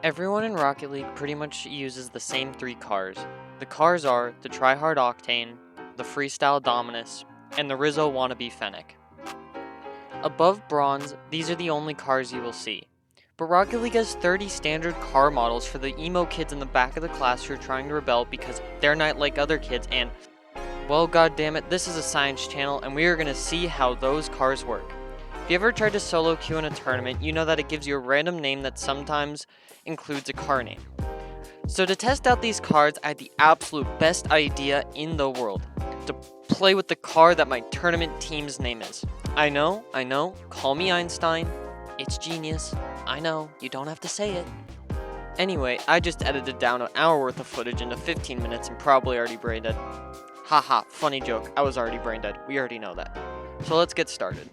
Everyone in Rocket League pretty much uses the same three cars. The cars are the Tryhard Octane, the Freestyle Dominus, and the Rizzo Wannabe Fennec. Above Bronze, these are the only cars you will see. But Rocket League has 30 standard car models for the emo kids in the back of the class who are trying to rebel because they're not like other kids and, well, goddammit, this is a science channel and we are going to see how those cars work. If you ever tried to solo queue in a tournament, you know that it gives you a random name that sometimes includes a car name. So to test out these cards, I had the absolute best idea in the world. To play with the car that my tournament team's name is. I know, call me Einstein. It's genius. I know, you don't have to say it. Anyway, I just edited down an hour worth of footage into 15 minutes and probably already brain dead. Haha, funny joke, I was already brain dead. We already know that. So let's get started.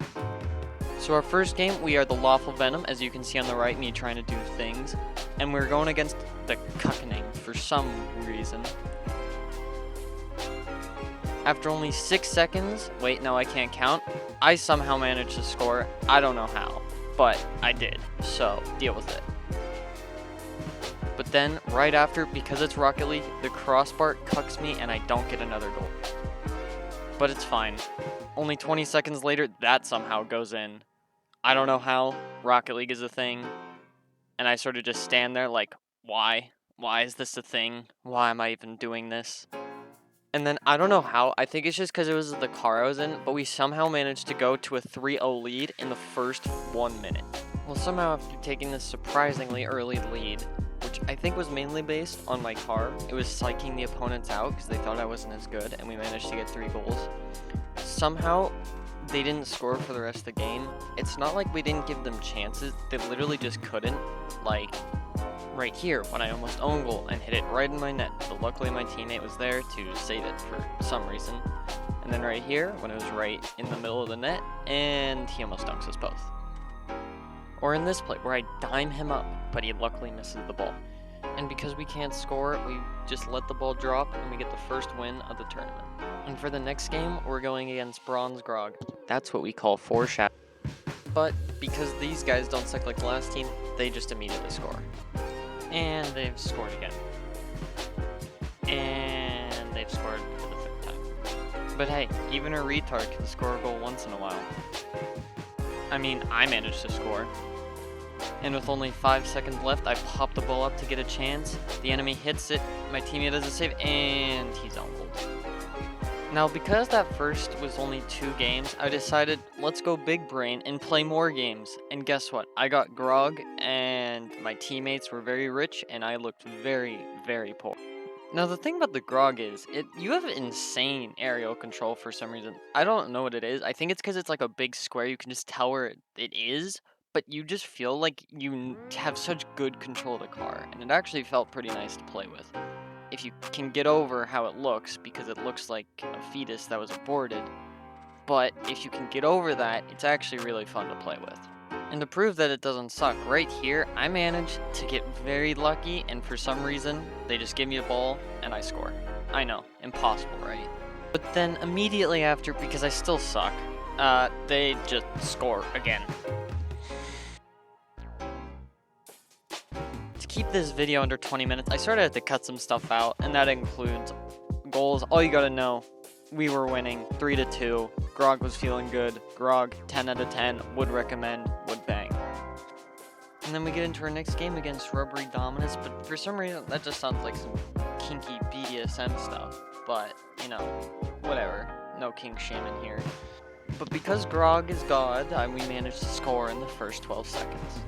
So our first game, we are the Lawful Venom, as you can see on the right, me trying to do things. And we're going against the Cuckening for some reason. After only 6 seconds, wait, no, I can't count, I somehow managed to score. I don't know how, but I did, so deal with it. But then, right after, because it's Rocket League, the crossbar cucks me and I don't get another goal. But it's fine. Only 20 seconds later, that somehow goes in. I don't know how. Rocket League is a thing. And I sort of just stand there like, why? Why is this a thing? Why am I even doing this? And then I don't know how. I think it's just because it was the car I was in, but we somehow managed to go to a 3-0 lead in the first 1 minute. Well, somehow after taking this surprisingly early lead, which I think was mainly based on my car, it was psyching the opponents out because they thought I wasn't as good, and we managed to get 3 goals. Somehow, they didn't score for the rest of the game. It's not like we didn't give them chances, they literally just couldn't. Like, right here, when I almost own goal and hit it right in my net, but luckily my teammate was there to save it for some reason. And then right here, when it was right in the middle of the net, and he almost dunks us both. Or in this play, where I dime him up, but he luckily misses the ball. And because we can't score, we just let the ball drop, and we get the first win of the tournament. And for the next game, we're going against Bronze Grog. That's what we call foreshadow. But because these guys don't suck like the last team, they just immediately score. And they've scored again. And they've scored for the 5th time. But hey, even a retard can score a goal once in a while. I mean, I managed to score. And with only 5 seconds left, I pop the ball up to get a chance. The enemy hits it, my teammate does a save, and he's own goal. Now, because that first was only 2 games, I decided, let's go big brain and play more games. And guess what? I got grog, and my teammates were very rich, and I looked very, very poor. Now, the thing about the grog is, you have insane aerial control for some reason. I don't know what it is. I think it's because it's like a big square. You can just tell where it is, but you just feel like you have such good control of the car, and it actually felt pretty nice to play with. If you can get over how it looks, because it looks like a fetus that was aborted, but if you can get over that, it's actually really fun to play with. And to prove that it doesn't suck, right here, I managed to get very lucky, and for some reason, they just give me a ball, and I score. I know, impossible, right? But then immediately after, because I still suck, they just score again. To keep this video under 20 minutes, I sort of had to cut some stuff out, and that includes goals. All you gotta know, we were winning 3-2. Grog was feeling good. Grog, 10 out of 10, would recommend, would bang. And then we get into our next game against Rubbery Dominus, but for some reason, that just sounds like some kinky BDSM stuff. But, you know, whatever. No kink shaming here. But because Grog is God, we managed to score in the first 12 seconds.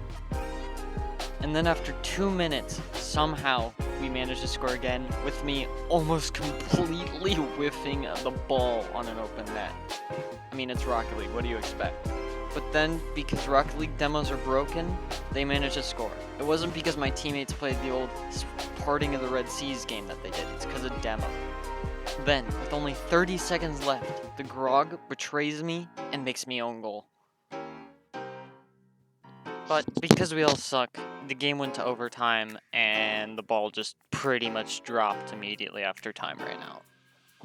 And then after 2 minutes, somehow, we managed to score again, with me almost completely whiffing the ball on an open net. I mean, it's Rocket League, what do you expect? But then, because Rocket League demos are broken, they managed to score. It wasn't because my teammates played the old Parting of the Red Seas game that they did, it's because of demo. Then, with only 30 seconds left, the Grog betrays me and makes me own goal. But because we all suck, the game went to overtime, and the ball just pretty much dropped immediately after time ran out.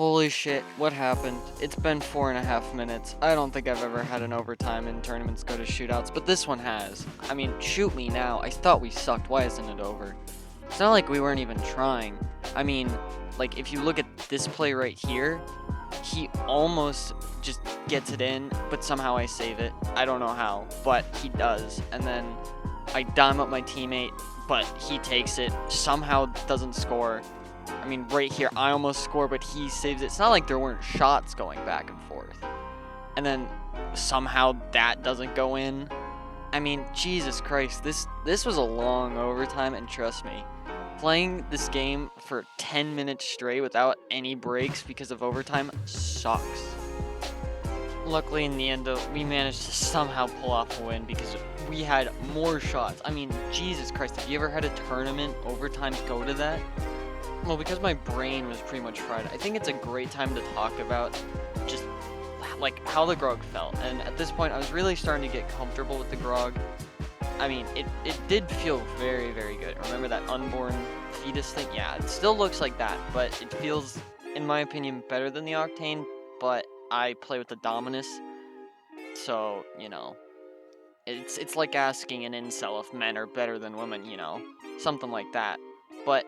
Holy shit, what happened? It's been 4.5 minutes. I don't think I've ever had an overtime in tournaments go to shootouts, but this one has. I mean, shoot me now. I thought we sucked. Why isn't it over? It's not like we weren't even trying. I mean, like, if you look at this play right here, he almost just gets it in, but somehow I save it. I don't know how, but he does. And then I dime up my teammate, but he takes it, somehow doesn't score. I mean, right here, I almost score, but he saves it. It's not like there weren't shots going back and forth. And then somehow that doesn't go in. I mean, Jesus Christ, this was a long overtime, and trust me, playing this game for 10 minutes straight without any breaks because of overtime sucks. Luckily, in the end, though, we managed to somehow pull off a win because we had more shots. I mean, Jesus Christ, have you ever had a tournament overtime go to that? Well, because my brain was pretty much fried, I think it's a great time to talk about just like how the grog felt. And at this point, I was really starting to get comfortable with the grog. I mean, it did feel very, very good. Remember that unborn fetus thing? Yeah, it still looks like that, but it feels, in my opinion, better than the Octane. But I play with the Dominus, so, you know, it's like asking an incel if men are better than women, you know, something like that. But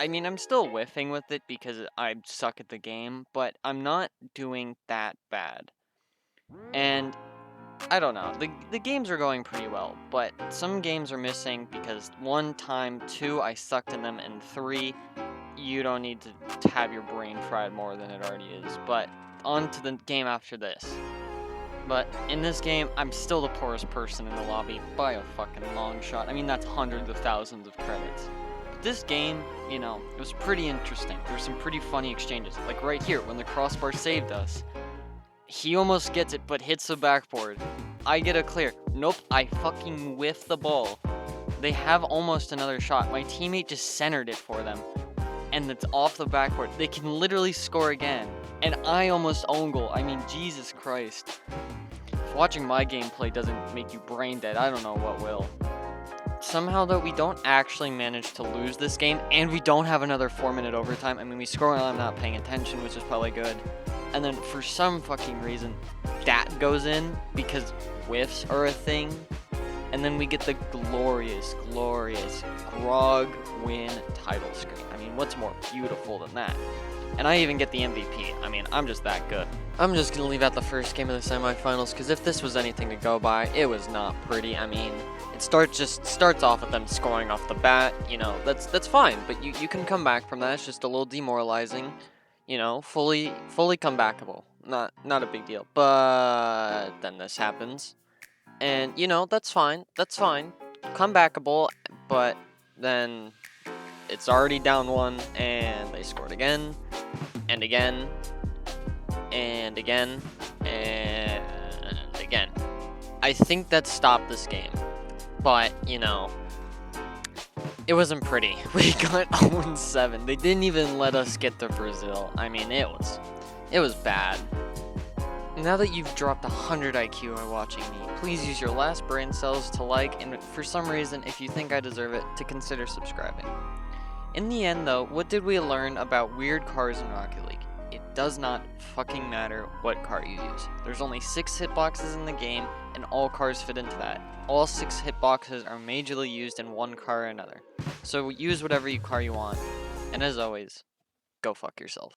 I mean, I'm still whiffing with it because I suck at the game, but I'm not doing that bad. And I don't know, the games are going pretty well, but some games are missing because 1, time, 2, I sucked in them, and 3, you don't need to have your brain fried more than it already is. But on to the game after this. But in this game, I'm still the poorest person in the lobby by a fucking long shot. I mean, that's hundreds of thousands of credits. This game, you know, it was pretty interesting. There were some pretty funny exchanges. Like right here, when the crossbar saved us, he almost gets it, but hits the backboard. I get a clear. Nope, I fucking whiff the ball. They have almost another shot. My teammate just centered it for them, and it's off the backboard. They can literally score again, and I almost own goal. I mean, Jesus Christ. If watching my gameplay doesn't make you brain dead, I don't know what will. Somehow, though, we don't actually manage to lose this game, and we don't have another 4-minute overtime. I mean, we score while I'm not paying attention, which is probably good. And then, for some fucking reason, that goes in, because whiffs are a thing. And then we get the glorious, glorious grog win title screen. I mean, what's more beautiful than that? And I even get the MVP. I mean, I'm just that good. I'm just going to leave out the first game of the semifinals, because if this was anything to go by, it was not pretty. I mean, it starts off with them scoring off the bat. You know, that's fine, but you can come back from that. It's just a little demoralizing. You know, fully comebackable. Not a big deal. But then this happens. And, you know, that's fine. Comebackable, but then it's already down 1, and they scored again, and again, and again, and again. I think that stopped this game, but, you know, it wasn't pretty. We got 0-7. They didn't even let us get to Brazil. I mean, it was bad. Now that you've dropped 100 IQ while watching me, please use your last brain cells to like, and for some reason, if you think I deserve it, to consider subscribing. In the end, though, what did we learn about weird cars in Rocket League? It does not fucking matter what car you use. There's only 6 hitboxes in the game, and all cars fit into that. All 6 hitboxes are majorly used in one car or another. So use whatever car you want. And as always, go fuck yourself.